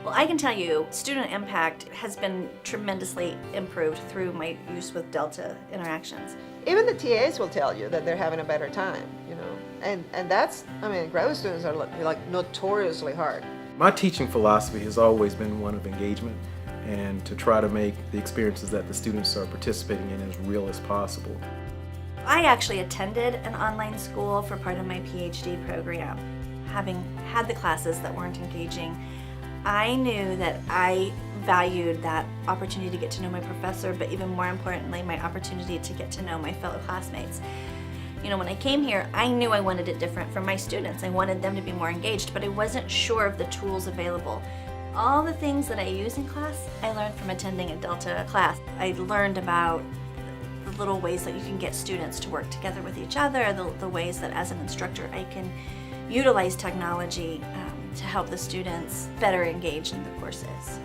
Well, I can tell you, student impact has been tremendously improved through my use with Delta interactions. Even the TAs will tell you that they're having a better time, you know. And that's, I mean, graduate students are like notoriously hard. My teaching philosophy has always been one of engagement and to try to make the experiences that the students are participating in as real as possible. I actually attended an online school for part of my PhD program. Having had the classes that weren't engaging, I knew that I valued that opportunity to get to know my professor, but even more importantly, my opportunity to get to know my fellow classmates. You know, when I came here, I knew I wanted it different from my students. I wanted them to be more engaged, but I wasn't sure of the tools available. All the things that I use in class, I learned from attending a Delta class. I learned about the little ways that you can get students to work together with each other, the ways that as an instructor I can utilize technology to help the students better engage in the courses.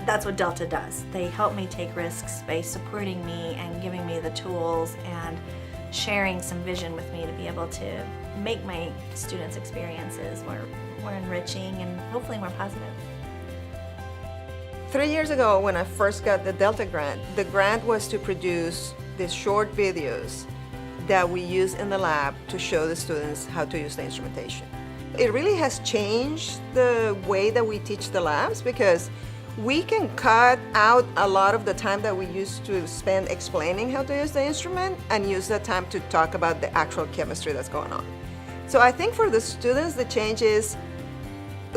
That's what Delta does. They help me take risks by supporting me and giving me the tools and sharing some vision with me to be able to make my students' experiences more enriching and hopefully more positive. 3 years ago, when I first got the Delta grant, the grant was to produce these short videos that we use in the lab to show the students how to use the instrumentation. It really has changed the way that we teach the labs because we can cut out a lot of the time that we used to spend explaining how to use the instrument and use that time to talk about the actual chemistry that's going on. So I think for the students, the change is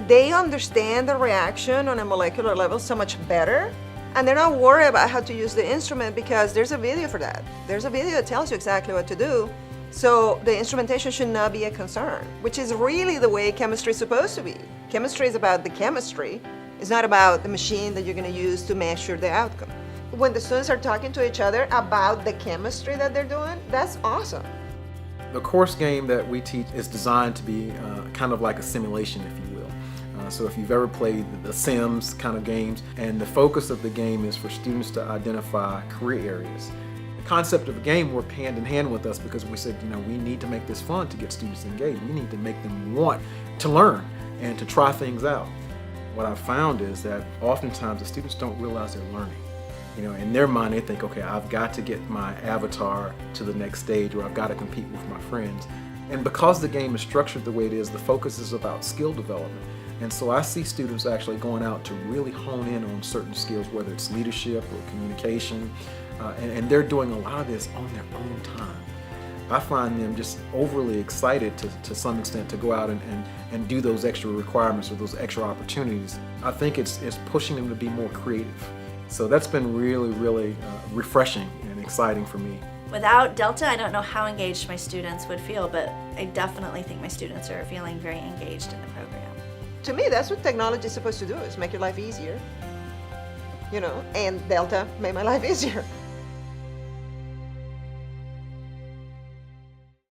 they understand the reaction on a molecular level so much better, and they're not worried about how to use the instrument because there's a video for that. There's a video that tells you exactly what to do. So the instrumentation should not be a concern, which is really the way chemistry is supposed to be. Chemistry is about the chemistry. It's not about the machine that you're going to use to measure the outcome. When the students are talking to each other about the chemistry that they're doing, that's awesome. The course game that we teach is designed to be kind of like a simulation, if you will. So if you've ever played the Sims kind of games, and the focus of the game is for students to identify career areas. The concept of the game worked hand in hand with us because we said, you know, we need to make this fun to get students engaged. We need to make them want to learn and to try things out. What I've found is that oftentimes the students don't realize they're learning. You know, in their mind they think, okay, I've got to get my avatar to the next stage, or I've got to compete with my friends. And because the game is structured the way it is, the focus is about skill development. And so I see students actually going out to really hone in on certain skills, whether it's leadership or communication, and they're doing a lot of this on their own time. I find them just overly excited to some extent to go out and do those extra requirements or those extra opportunities. I think it's pushing them to be more creative. So that's been really, really refreshing and exciting for me. Without Delta, I don't know how engaged my students would feel, but I definitely think my students are feeling very engaged in the program. To me, that's what technology is supposed to do, is make your life easier. You know, and Delta made my life easier.